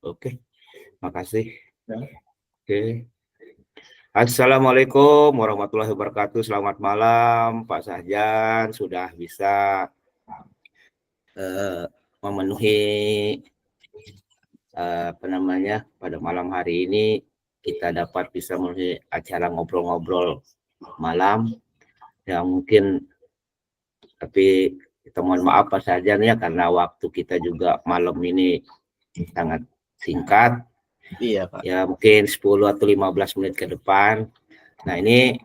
Oke, makasih. Oke. Assalamualaikum warahmatullahi wabarakatuh. Selamat malam Pak Sahjan, sudah bisa memenuhi pada malam hari ini kita dapat bisa memenuhi acara ngobrol-ngobrol malam yang mungkin, tapi kita mohon maaf Pak Sahjan ya, karena waktu kita juga malam ini sangat singkat. Iya Pak. Ya mungkin 10 atau 15 menit ke depan. Nah ini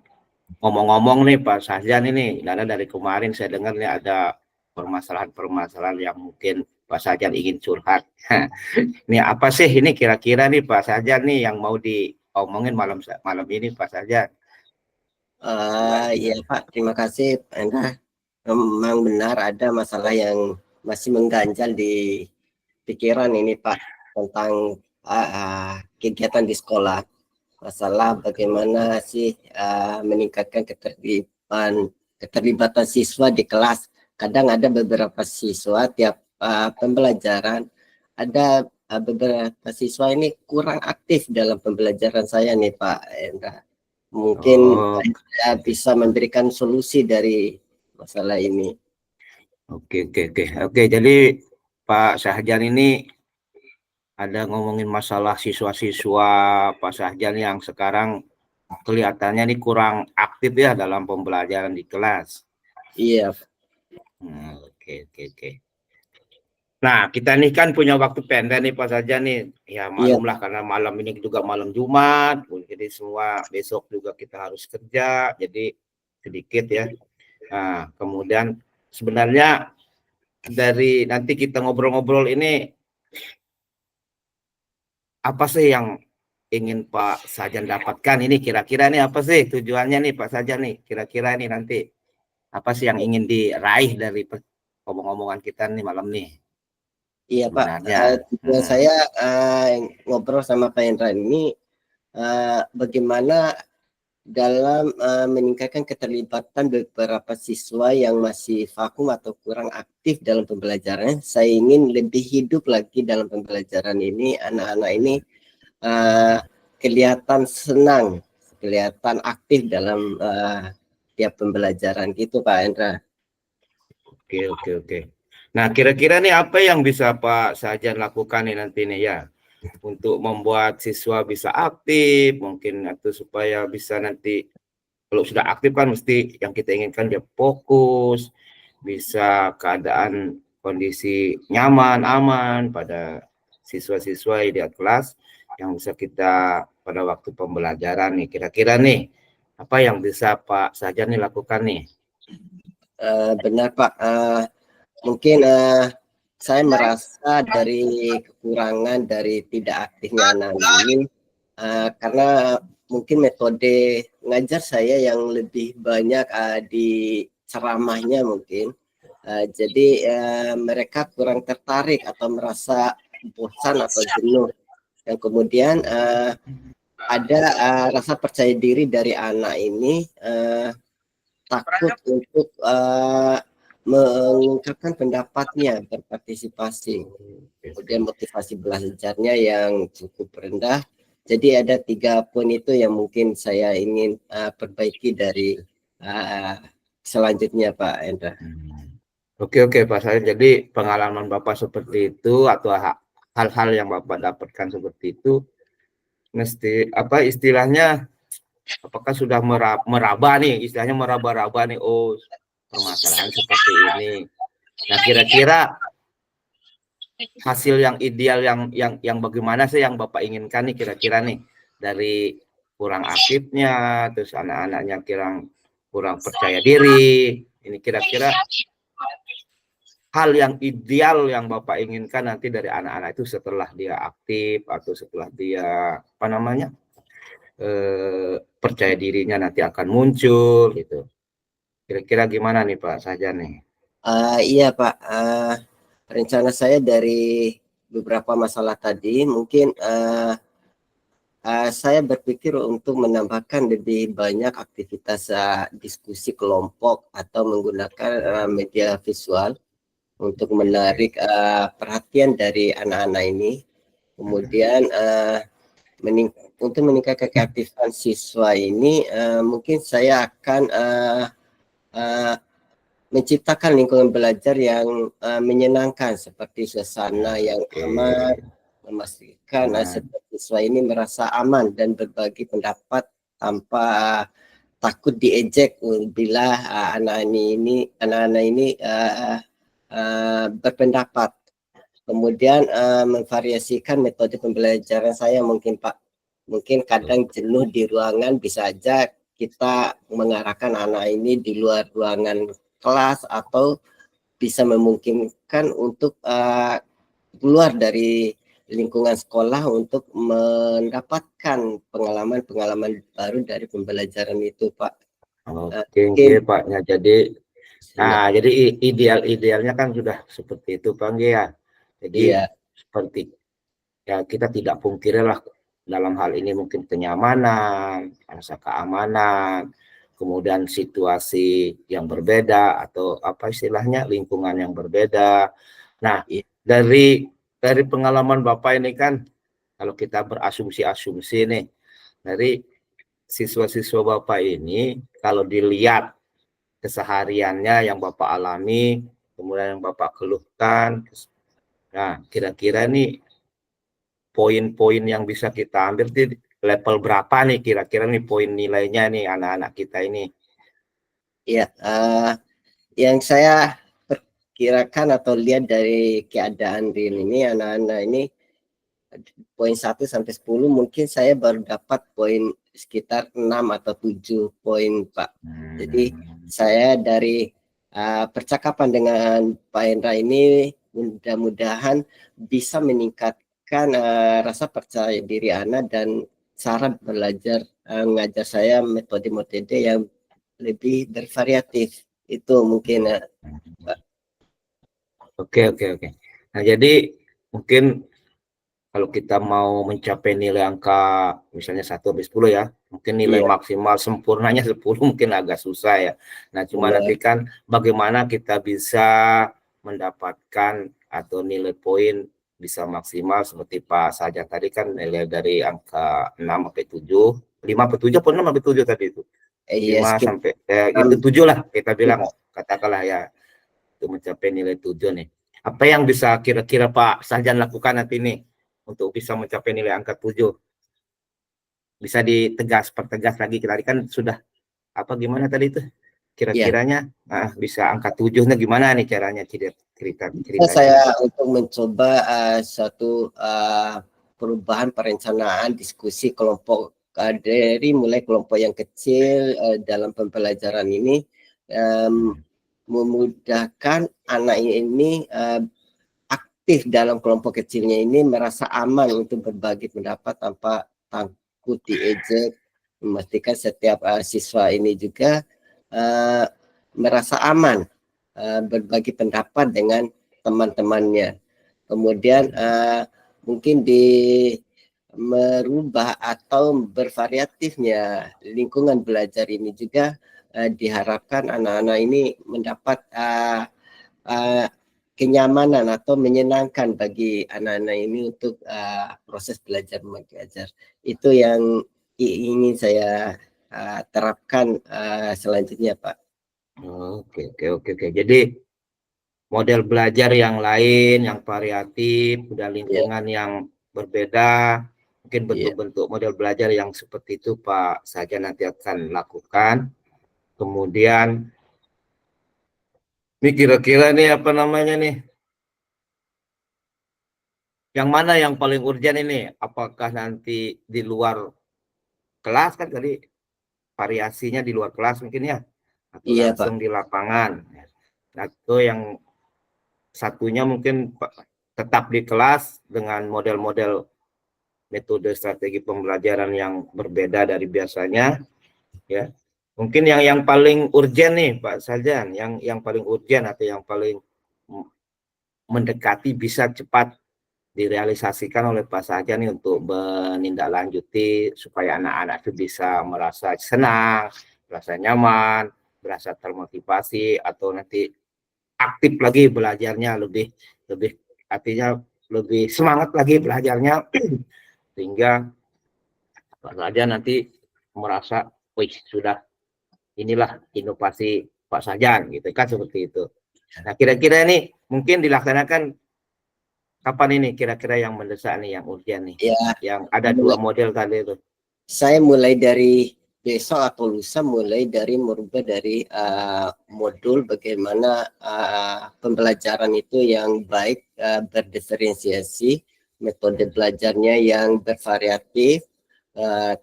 ngomong-ngomong nih Pak Sahjan ini, karena dari kemarin saya dengar nih ada permasalahan-permasalahan yang mungkin Pak Sahjan ingin curhat. Ini apa sih ini kira-kira nih Pak Sahjan nih yang mau diomongin malam ini Pak Sahjan? Iya Pak, terima kasih Pak Hendra. Memang benar ada masalah yang masih mengganjal di pikiran ini Pak tentang kegiatan di sekolah. Masalah bagaimana sih meningkatkan keterlibatan siswa di kelas. Kadang ada beberapa siswa tiap pembelajaran, ada beberapa siswa ini kurang aktif dalam pembelajaran saya nih Pak Hendra. Mungkin saya bisa memberikan solusi dari masalah ini. Oke. Jadi Pak Sahjan ini ada ngomongin masalah siswa-siswa Pak Sahjan yang sekarang kelihatannya ini kurang aktif ya dalam pembelajaran di kelas. Iya. Oke. Nah, kita nih kan punya waktu pendek nih Pak Sahjan nih. Ya maklumlah karena malam ini juga malam Jumat, jadi semua besok juga kita harus kerja, jadi sedikit ya. Nah, kemudian sebenarnya dari nanti kita ngobrol-ngobrol ini, apa sih yang ingin Pak Sahjan dapatkan ini kira-kira nih, apa sih tujuannya nih Pak Sahjan nih, kira-kira nih nanti apa sih yang ingin diraih dari ngomong-ngomongan kita nih malam nih? Iya Pak, tujuan saya ngobrol sama Pak Hendra ini bagaimana dalam meningkatkan keterlibatan beberapa siswa yang masih vakum atau kurang aktif dalam pembelajaran. Saya ingin lebih hidup lagi dalam pembelajaran ini. Anak-anak ini kelihatan senang, kelihatan aktif dalam tiap pembelajaran gitu Pak Hendra. Oke. Nah, kira-kira nih apa yang bisa Pak Sahjan lakukan nih nanti nih ya untuk membuat siswa bisa aktif mungkin, atau supaya bisa nanti kalau sudah aktif kan mesti yang kita inginkan dia fokus, bisa keadaan kondisi nyaman, aman pada siswa-siswa di kelas yang bisa kita pada waktu pembelajaran nih. Kira-kira nih apa yang bisa Pak Sahjan nih lakukan nih? Benar Pak, mungkin saya merasa dari kekurangan dari tidak aktifnya anak ini karena mungkin metode ngajar saya yang lebih banyak di ceramahnya mungkin, jadi mereka kurang tertarik atau merasa bosan atau jenuh, dan kemudian ada rasa percaya diri dari anak ini takut untuk mengungkapkan pendapatnya, berpartisipasi. Kemudian motivasi belajarnya yang cukup rendah. Jadi ada 3 poin itu yang mungkin saya ingin perbaiki dari selanjutnya Pak Hendra. Oke Pak Sahjan, jadi pengalaman Bapak seperti itu atau hal-hal yang Bapak dapatkan seperti itu mesti apa istilahnya, apakah sudah meraba nih, istilahnya meraba-raba nih, oh permasalahan seperti ini. Nah, kira-kira hasil yang ideal yang bagaimana sih yang Bapak inginkan nih kira-kira nih dari kurang aktifnya, terus anak-anaknya kurang percaya diri. Ini kira-kira hal yang ideal yang Bapak inginkan nanti dari anak-anak itu setelah dia aktif atau setelah dia percaya dirinya nanti akan muncul gitu. Kira-kira gimana nih Pak Sahjan nih? Iya Pak, rencana saya dari beberapa masalah tadi mungkin saya berpikir untuk menambahkan lebih banyak aktivitas diskusi kelompok atau menggunakan media visual untuk menarik perhatian dari anak-anak ini. Kemudian untuk meningkatkan keaktifan siswa ini, mungkin saya akan menciptakan lingkungan belajar yang menyenangkan, seperti suasana yang aman, memastikan setiap siswa ini merasa aman dan berbagi pendapat tanpa takut diejek bila anak-anak ini berpendapat. Kemudian memvariasikan metode pembelajaran saya mungkin Pak. Mungkin kadang jenuh di ruangan, bisa aja kita mengarahkan anak ini di luar ruangan kelas, atau bisa memungkinkan untuk keluar dari lingkungan sekolah untuk mendapatkan pengalaman-pengalaman baru dari pembelajaran itu Pak. Oke Pak. Ya, jadi idealnya kan sudah seperti itu Pak ya. Jadi seperti ya, kita tidak pungkirilah dalam hal ini mungkin kenyamanan, rasa keamanan, kemudian situasi yang berbeda atau apa istilahnya lingkungan yang berbeda. Nah, dari pengalaman Bapak ini kan, kalau kita berasumsi-asumsi nih, dari siswa-siswa Bapak ini kalau dilihat kesehariannya yang Bapak alami, kemudian yang Bapak keluhkan, nah kira-kira nih poin-poin yang bisa kita ambil di level berapa nih kira-kira nih poin nilainya nih anak-anak kita ini? Ya, yang saya perkirakan atau lihat dari keadaan real ini, anak-anak ini poin 1 sampai 10 mungkin saya baru dapat poin sekitar 6 atau 7 poin Pak. Jadi saya dari percakapan dengan Pak Hendra ini mudah-mudahan bisa meningkatkan rasa percaya diri anak dan cara belajar mengajar saya metode-metode yang lebih bervariatif. Itu mungkin Pak. Oke. Nah, jadi mungkin kalau kita mau mencapai nilai angka misalnya 1-10 ya, mungkin nilai maksimal sempurnanya 10 mungkin agak susah ya. Nah, cuma nanti kan bagaimana kita bisa mendapatkan atau nilai poin bisa maksimal seperti Pak saja tadi kan nilai dari angka 6 sampai 7, 5 sampai 7 atau 6 sampai 7 tadi itu. 5 sampai itu 7 lah kita bilang, katakanlah ya, untuk mencapai nilai 7 nih. Apa yang bisa kira-kira Pak Sarjan lakukan nanti nih untuk bisa mencapai nilai angka 7? Bisa pertegas lagi, tadi kan sudah apa gimana tadi itu? Kira-kiranya bisa angka 7-nya gimana nih caranya cerita. Saya untuk mencoba suatu perubahan perencanaan diskusi kelompok dari mulai kelompok yang kecil dalam pembelajaran ini, memudahkan anak ini aktif dalam kelompok kecilnya ini, merasa aman untuk berbagi pendapat tanpa takut diejek, memastikan setiap siswa ini juga merasa aman berbagi pendapat dengan teman-temannya. Kemudian mungkin merubah atau bervariatifnya lingkungan belajar ini juga diharapkan anak-anak ini mendapat kenyamanan atau menyenangkan bagi anak-anak ini untuk proses belajar mengajar. Itu yang ingin saya terapkan selanjutnya, Pak. Oke. Jadi model belajar yang lain, yang variatif, dan lingkungan yang berbeda, mungkin bentuk-bentuk model belajar yang seperti itu Pak saja nanti akan lakukan. Kemudian ini kira-kira nih apa namanya nih, yang mana yang paling urgent ini? Apakah nanti di luar kelas kan tadi variasinya di luar kelas mungkin ya, atau langsung Pak. di lapangan? Atau yang satunya mungkin tetap di kelas dengan model-model metode strategi pembelajaran yang berbeda dari biasanya, ya. Mungkin yang paling urgent nih Pak Sarjan, yang paling urgent atau yang paling mendekati bisa cepat direalisasikan oleh Pak Sarjan nih untuk menindaklanjuti supaya anak-anak itu bisa merasa senang, merasa nyaman, merasa termotivasi, atau nanti aktif lagi belajarnya lebih artinya lebih semangat lagi belajarnya sehingga Pak Sarjan nanti merasa, wih sudah inilah inovasi Pak Sarjan gitu kan, seperti itu. Nah kira-kira ini mungkin dilaksanakan kapan ini kira-kira yang mendesak nih, yang urgent nih, Ya, yang ada 2 model tadi itu. saya mulai dari besok atau lusa mulai dari merubah dari modul bagaimana pembelajaran itu yang baik, berdiferensiasi, metode belajarnya yang bervariatif,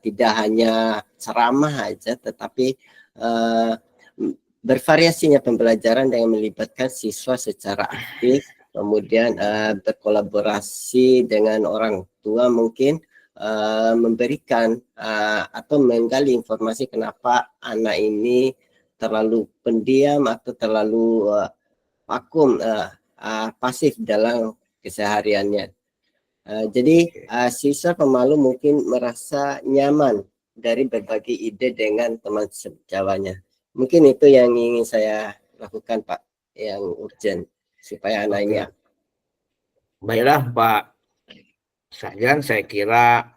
tidak hanya ceramah aja, tetapi bervariasinya pembelajaran dengan melibatkan siswa secara aktif, kemudian berkolaborasi dengan orang tua mungkin, memberikan atau menggali informasi kenapa anak ini terlalu pendiam atau terlalu vakum, pasif dalam kesehariannya. Jadi siswa pemalu mungkin merasa nyaman dari berbagi ide dengan teman sejawatnya. Mungkin itu yang ingin saya lakukan, Pak, yang urgent supaya anak ini. Baiklah Pak Sarjan, saya kira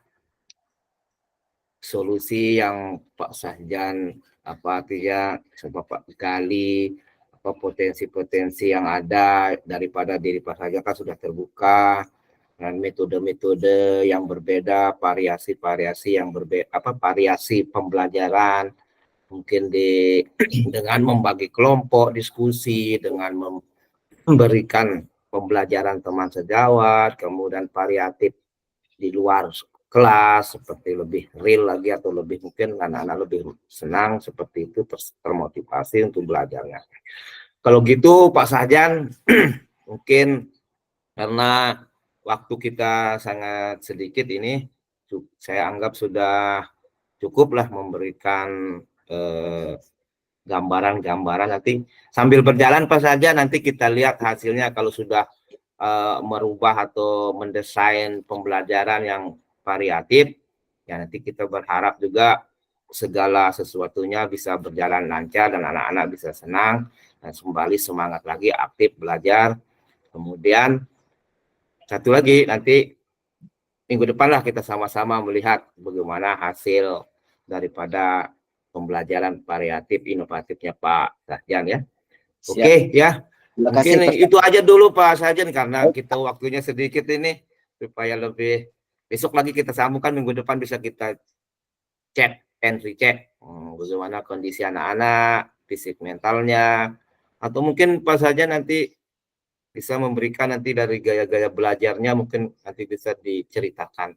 solusi yang Pak Sarjan apa artinya Bapak gali apa potensi-potensi yang ada daripada diri Pak Sarjan kan sudah terbuka, dan metode-metode yang berbeda, variasi-variasi yang berbeda, apa variasi pembelajaran mungkin dengan membagi kelompok diskusi, dengan memberikan pembelajaran teman sejawat, kemudian variatif di luar kelas seperti lebih real lagi atau lebih mungkin anak-anak lebih senang seperti itu, termotivasi untuk belajarnya. Kalau gitu Pak Sarjan mungkin karena waktu kita sangat sedikit ini, saya anggap sudah cukup lah memberikan gambaran-gambaran. Nanti sambil berjalan Pak Sarjan nanti kita lihat hasilnya kalau sudah merubah atau mendesain pembelajaran yang variatif, ya nanti kita berharap juga segala sesuatunya bisa berjalan lancar dan anak-anak bisa senang dan kembali semangat lagi aktif belajar. Kemudian satu lagi, nanti minggu depan lah kita sama-sama melihat bagaimana hasil daripada pembelajaran variatif inovatifnya Pak Sarjan ya. Oke ya. Mungkin itu aja dulu Pak Sarjan karena kita waktunya sedikit ini, supaya lebih besok lagi kita sambungkan, minggu depan bisa kita cek and recheck bagaimana kondisi anak-anak, fisik mentalnya, atau mungkin Pak Sarjan nanti bisa memberikan nanti dari gaya-gaya belajarnya mungkin nanti bisa diceritakan.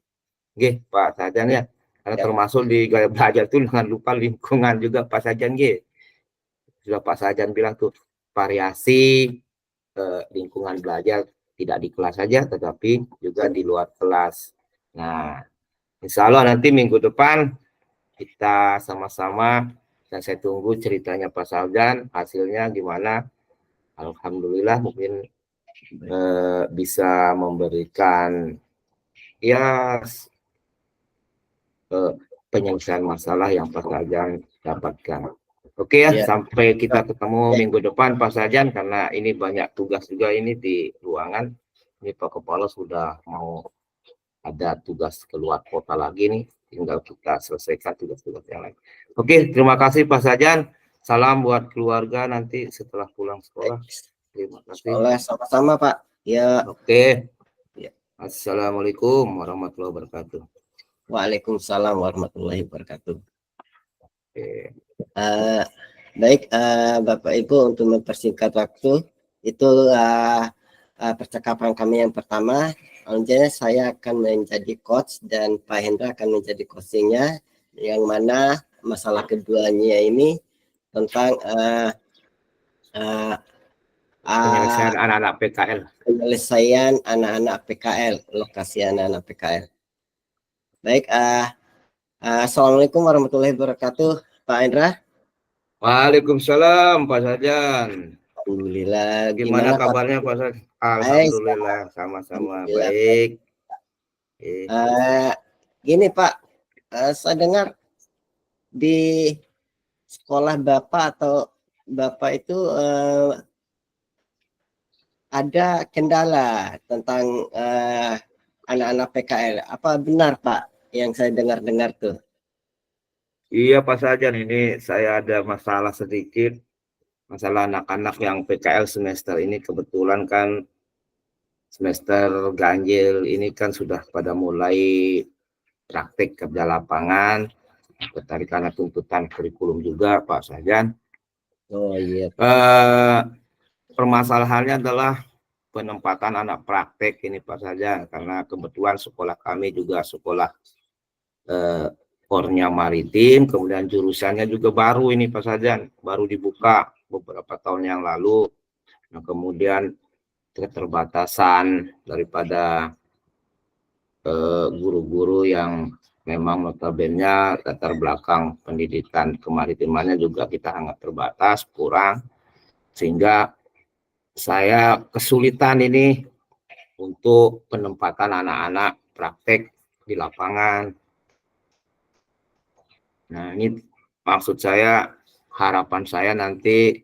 Oke Pak Sarjan ya, karena termasuk di gaya belajar itu jangan lupa lingkungan juga Pak Sarjan G. Sudah Pak Sarjan bilang tuh variasi lingkungan belajar tidak di kelas saja tetapi juga di luar kelas. Nah, insya Allah nanti minggu depan kita sama-sama dan saya tunggu ceritanya Pak Sarjan, hasilnya gimana. Alhamdulillah mungkin bisa memberikan ya penyelesaian masalah yang Pak Sarjan dapatkan. Oke ya, sampai kita ketemu minggu depan Pak Sarjan, karena ini banyak tugas juga ini di ruangan. Ini Pak Kepala sudah mau ada tugas keluar kota lagi nih, tinggal kita selesaikan tugas-tugas yang lain. Oke, terima kasih Pak Sarjan. Salam buat keluarga nanti setelah pulang sekolah. Terima kasih. Sama-sama Pak. Ya. Oke. Assalamualaikum warahmatullahi wabarakatuh. Waalaikumsalam warahmatullahi wabarakatuh. Baik Bapak Ibu, untuk mempersingkat waktu itu percakapan kami yang pertama. Selanjutnya saya akan menjadi coach dan Pak Hendra akan menjadi coachingnya, yang mana masalah keduanya ini tentang penyelesaian anak-anak PKL. Penyelesaian anak-anak PKL, lokasi anak-anak PKL. Baik, Assalamualaikum warahmatullahi wabarakatuh, Pak Hendra. Waalaikumsalam Pak Sarjan. Alhamdulillah. Gimana kabarnya Pak Sarjan? Alhamdulillah, sama-sama baik. Gini Pak, saya dengar di sekolah Bapak atau Bapak itu ada kendala tentang anak-anak PKL. Apa benar Pak yang saya dengar-dengar tuh? Iya Pak Sarjan, ini saya ada masalah sedikit, masalah anak-anak yang PKL semester ini kebetulan kan semester ganjil ini kan sudah pada mulai praktik kerja lapangan, tertarik karena tuntutan kurikulum juga Pak Sarjan. Oh iya. Permasalahannya adalah penempatan anak praktek ini Pak Sarjan, karena kebetulan sekolah kami juga sekolah kornya maritim, kemudian jurusannya juga baru ini Pak Sarjan, baru dibuka beberapa tahun yang lalu. Nah, kemudian keterbatasan daripada guru-guru yang memang notabene latar belakang pendidikan kemaritimannya juga kita sangat terbatas, kurang, sehingga saya kesulitan ini untuk penempatan anak-anak praktek di lapangan. Nah, ini maksud saya, harapan saya nanti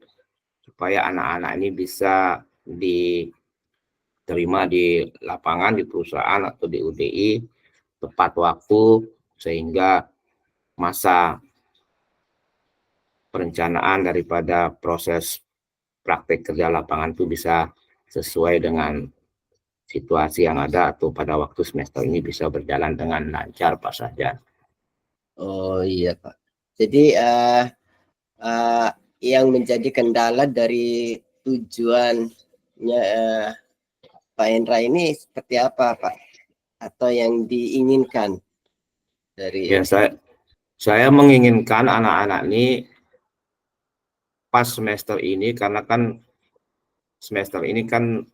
supaya anak-anak ini bisa diterima di lapangan, di perusahaan atau di UDI tepat waktu, sehingga masa perencanaan daripada proses praktek kerja lapangan itu bisa sesuai dengan situasi yang ada atau pada waktu semester ini bisa berjalan dengan lancar Pak Sarjan. Oh iya Pak. Jadi yang menjadi kendala dari tujuannya Pak Hendra ini seperti apa Pak? Atau yang diinginkan dari Ya, saya menginginkan anak-anak ini pas semester ini, karena kan semester ini kan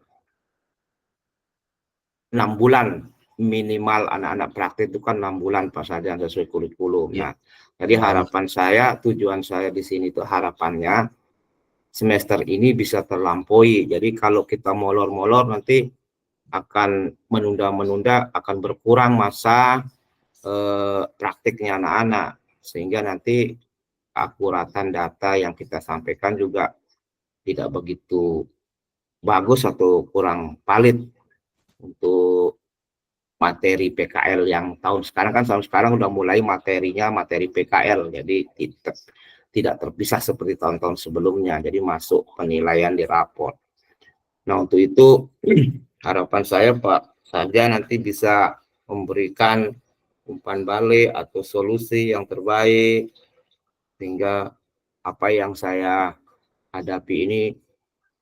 6 bulan minimal anak-anak praktik itu kan 6 bulan Pak Sarjan sesuai kurikulum. Nah, jadi harapan saya, tujuan saya di sini itu harapannya semester ini bisa terlampaui. Jadi kalau kita molor-molor nanti akan menunda-menunda, akan berkurang masa praktiknya anak-anak, sehingga nanti akuratan data yang kita sampaikan juga tidak begitu bagus atau kurang valid untuk materi PKL yang tahun sekarang. Kan tahun sekarang udah mulai materinya materi PKL, jadi tidak terpisah seperti tahun-tahun sebelumnya, jadi masuk penilaian di raport. Nah, untuk itu harapan saya Pak Sarja nanti bisa memberikan umpan balik atau solusi yang terbaik, sehingga apa yang saya hadapi ini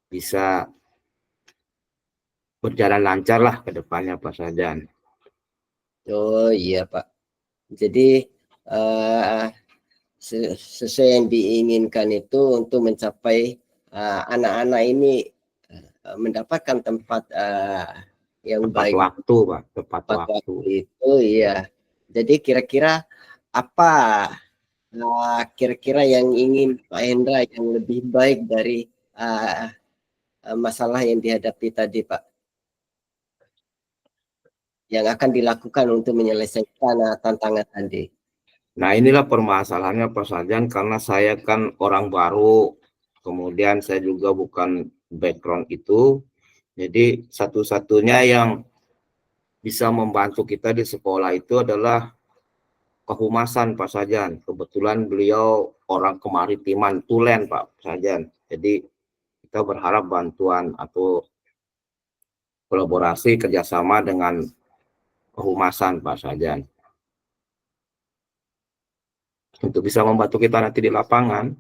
bisa berjalan lancar lah ke depannya Pak Sarjan. Oh iya Pak. Jadi sesuai yang diinginkan itu untuk mencapai anak-anak ini mendapatkan tempat yang tepat baik. Waktu Pak, tepat waktu. Itu iya. Jadi kira-kira apa kira-kira yang ingin Pak Hendra yang lebih baik dari masalah yang dihadapi tadi Pak? Yang akan dilakukan untuk menyelesaikan tantangan tadi. Nah, inilah permasalahannya Pak Sarjan, karena saya kan orang baru, kemudian saya juga bukan background itu, jadi satu-satunya yang bisa membantu kita di sekolah itu adalah kehumasan Pak Sarjan. Kebetulan beliau orang kemaritiman tulen Pak Sarjan, jadi kita berharap bantuan atau kolaborasi kerjasama dengan kehumasan Pak Sarjan untuk bisa membantu kita nanti di lapangan.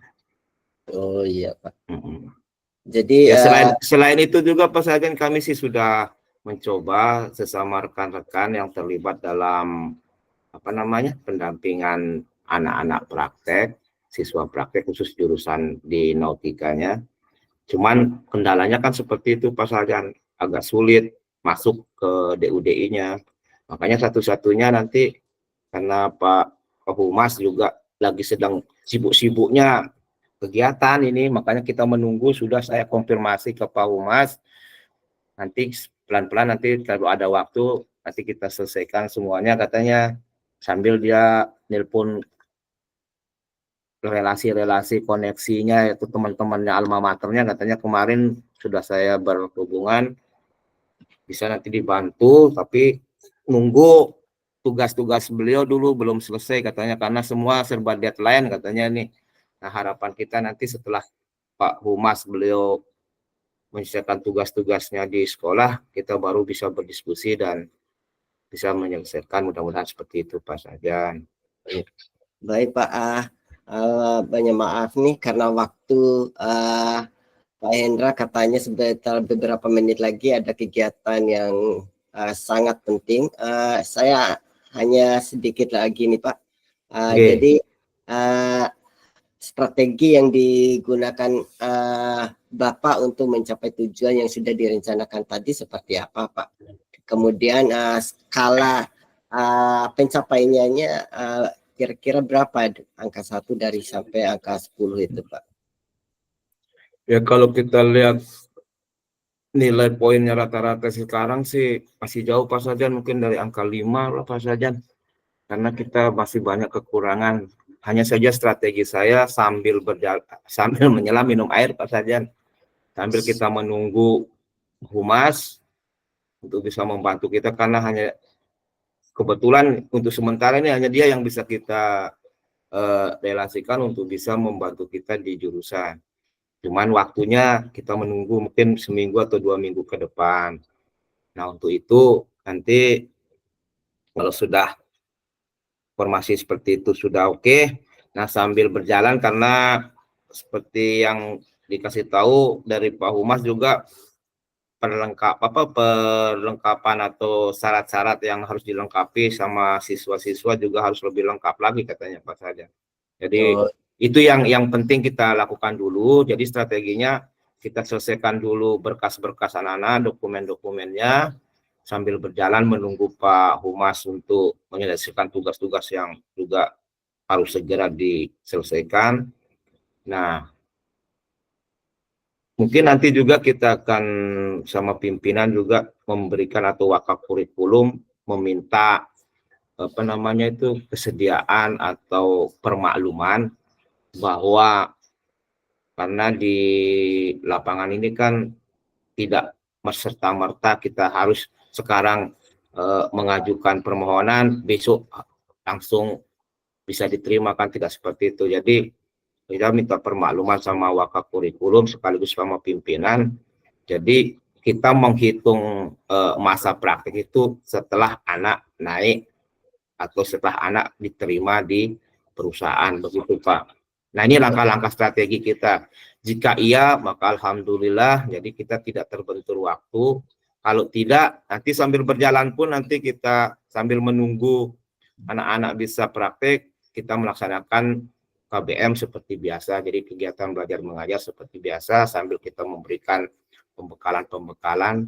Oh iya Pak. Mm-mm. Jadi Ya, selain itu juga Pak Sarjan, kami sih sudah mencoba sesama rekan-rekan yang terlibat dalam pendampingan anak-anak praktek, siswa praktek khusus jurusan di nautikanya. Cuman kendalanya kan seperti itu Pak Sarjan, agak sulit masuk ke DUDI-nya. Makanya satu-satunya nanti, karena Pak Humas juga lagi sedang sibuk-sibuknya kegiatan ini, makanya kita menunggu. Sudah saya konfirmasi ke Pak Humas, nanti pelan-pelan nanti kalau ada waktu nanti kita selesaikan semuanya katanya, sambil dia nelpon relasi-relasi koneksinya itu teman-temannya alma maternya katanya kemarin sudah saya berhubungan bisa nanti dibantu tapi nunggu tugas-tugas beliau dulu belum selesai katanya karena semua serba deadline katanya nih. Nah harapan kita nanti setelah Pak Humas beliau menyelesaikan tugas-tugasnya di sekolah kita baru bisa berdiskusi dan bisa menyelesaikan mudah-mudahan seperti itu Pak Sajan. Baik Pak, banyak maaf nih karena waktu Pak Hendra katanya sebentar beberapa menit lagi ada kegiatan yang sangat penting. Saya hanya sedikit lagi nih Pak. Jadi strategi yang digunakan Bapak untuk mencapai tujuan yang sudah direncanakan tadi seperti apa Pak? Kemudian skala pencapaiannya kira-kira berapa angka 1 dari sampai angka 10 itu Pak? Ya kalau kita lihat nilai poinnya rata-rata sekarang sih masih jauh Pak Sajan, mungkin dari angka 5 lah Pak Sajan. Karena kita masih banyak kekurangan. Hanya saja strategi saya sambil menyelam minum air Pak Sajan. Sambil kita menunggu humas untuk bisa membantu kita karena hanya kebetulan untuk sementara ini hanya dia yang bisa kita relasikan untuk bisa membantu kita di jurusan. Cuman waktunya kita menunggu mungkin seminggu atau 2 minggu ke depan. Nah untuk itu nanti kalau sudah formasi seperti itu sudah oke, nah sambil berjalan karena seperti yang dikasih tahu dari Pak Humas juga perlengkapan atau syarat-syarat yang harus dilengkapi sama siswa-siswa juga harus lebih lengkap lagi katanya Pak Saja. Jadi itu yang penting kita lakukan dulu. Jadi strateginya kita selesaikan dulu berkas-berkas anak-anak, dokumen-dokumennya sambil berjalan menunggu Pak Humas untuk menyelesaikan tugas-tugas yang juga harus segera diselesaikan. Nah, mungkin nanti juga kita akan sama pimpinan juga memberikan atau wakaf kurikulum meminta kesediaan atau permakluman bahwa karena di lapangan ini kan tidak serta-merta kita harus sekarang mengajukan permohonan besok langsung bisa diterima kan tidak seperti itu. Jadi kita minta permakluman sama wakaf kurikulum sekaligus sama pimpinan. Jadi kita menghitung masa praktik itu setelah anak naik atau setelah anak diterima di perusahaan begitu Pak. Nah ini langkah-langkah strategi kita. Jika iya maka alhamdulillah jadi kita tidak terbentur waktu. Kalau tidak nanti sambil berjalan pun nanti kita sambil menunggu anak-anak bisa praktek kita melaksanakan KBM seperti biasa, jadi kegiatan belajar mengajar seperti biasa sambil kita memberikan pembekalan-pembekalan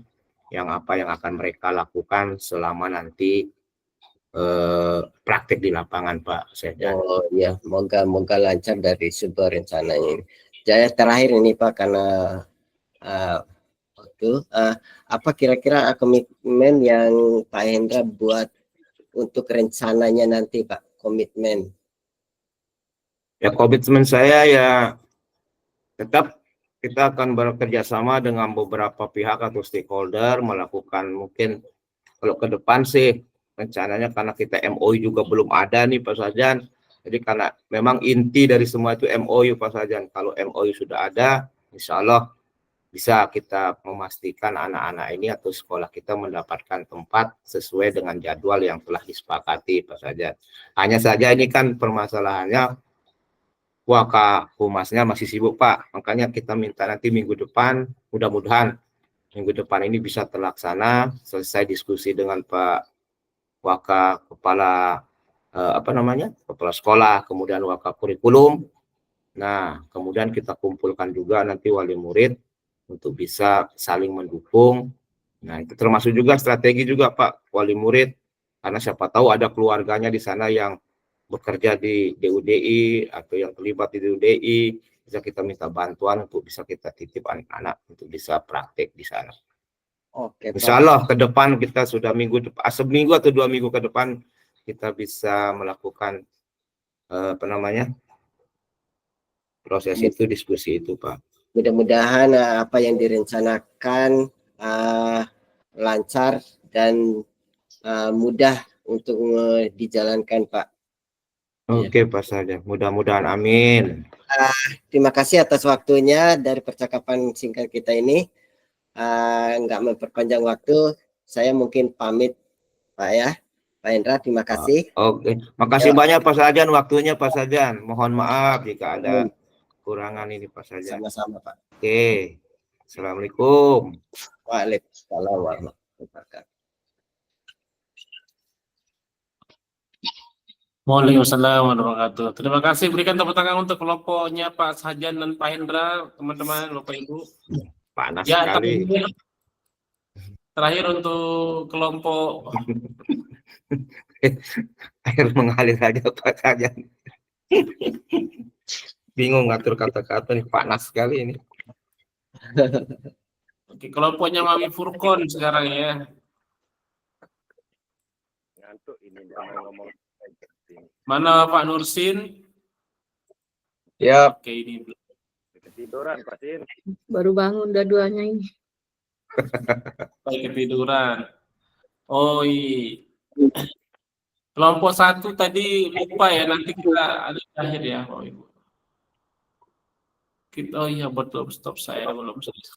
yang akan mereka lakukan selama nanti praktek di lapangan Pak Sedan. Oh ya, moga lancar dari sebuah rencana ini. Jadi terakhir ini Pak karena apa kira-kira komitmen yang Pak Hendra buat untuk rencananya nanti Pak, komitmen? Ya komitmen saya ya tetap kita akan bekerja sama dengan beberapa pihak atau stakeholder melakukan mungkin kalau ke depan sih rencananya karena kita MOU juga belum ada nih Pak Sajan. Jadi karena memang inti dari semua itu MOU Pak Sajan. Kalau MOU sudah ada, insya Allah bisa kita memastikan anak-anak ini atau sekolah kita mendapatkan tempat sesuai dengan jadwal yang telah disepakati Pak Sajan. Hanya saja ini kan permasalahannya Kak Humasnya masih sibuk Pak, makanya kita minta nanti minggu depan, mudah-mudahan minggu depan ini bisa terlaksana, selesai diskusi dengan Pak Waka Kepala Kepala Sekolah, kemudian Waka Kurikulum. Nah, kemudian kita kumpulkan juga nanti wali murid untuk bisa saling mendukung. Nah, itu termasuk juga strategi juga Pak wali murid, karena siapa tahu ada keluarganya di sana yang bekerja di DUDI atau yang terlibat di DUDI, bisa kita minta bantuan untuk bisa kita titip anak-anak untuk bisa praktek di sana. Oke, Insya Allah ke depan kita sudah seminggu atau 2 minggu ke depan kita bisa melakukan proses itu, diskusi itu, Pak. Mudah-mudahan apa yang direncanakan lancar dan mudah untuk dijalankan, Pak. Oke, Pak Sarjan. Mudah-mudahan, amin. Terima kasih atas waktunya dari percakapan singkat kita ini. Nggak memperpanjang waktu, saya mungkin pamit, Pak ya. Pak Hendra, terima kasih. Oke, makasih banyak Pak Sarjan waktunya, Pak Sarjan. Mohon maaf jika ada kurangan ini, Pak Sarjan. Sama-sama, Pak. Oke, Assalamualaikum. Waalaikumsalam warahmatullahi wabarakatuh. Waalaikumsalam warahmatullahi wabarakatuh. Terima kasih, berikan tepuk tangan untuk kelompoknya Pak Sarjan dan Pak Hendra, teman-teman, Bapak Ibu. Panas Ya, sekali. Terakhir untuk kelompok air mengalir aja Pak Sarjan. Bingung ngatur kata-kata nih, panas sekali ini. Oke, kelompoknya Mami Furkon sekarang ya. Ngantuk ini ngomong. Mana Pak Nursin? Ya. Oke, ini Ketiduran, Pak Sin. Baru bangun dua-duanya ini. ketiduran. Oh iya. Kelompok 1 tadi lupa ya, nanti kita ada di akhir ya, Bapak Ibu. Oh iya, betul, stop saya belum selesai.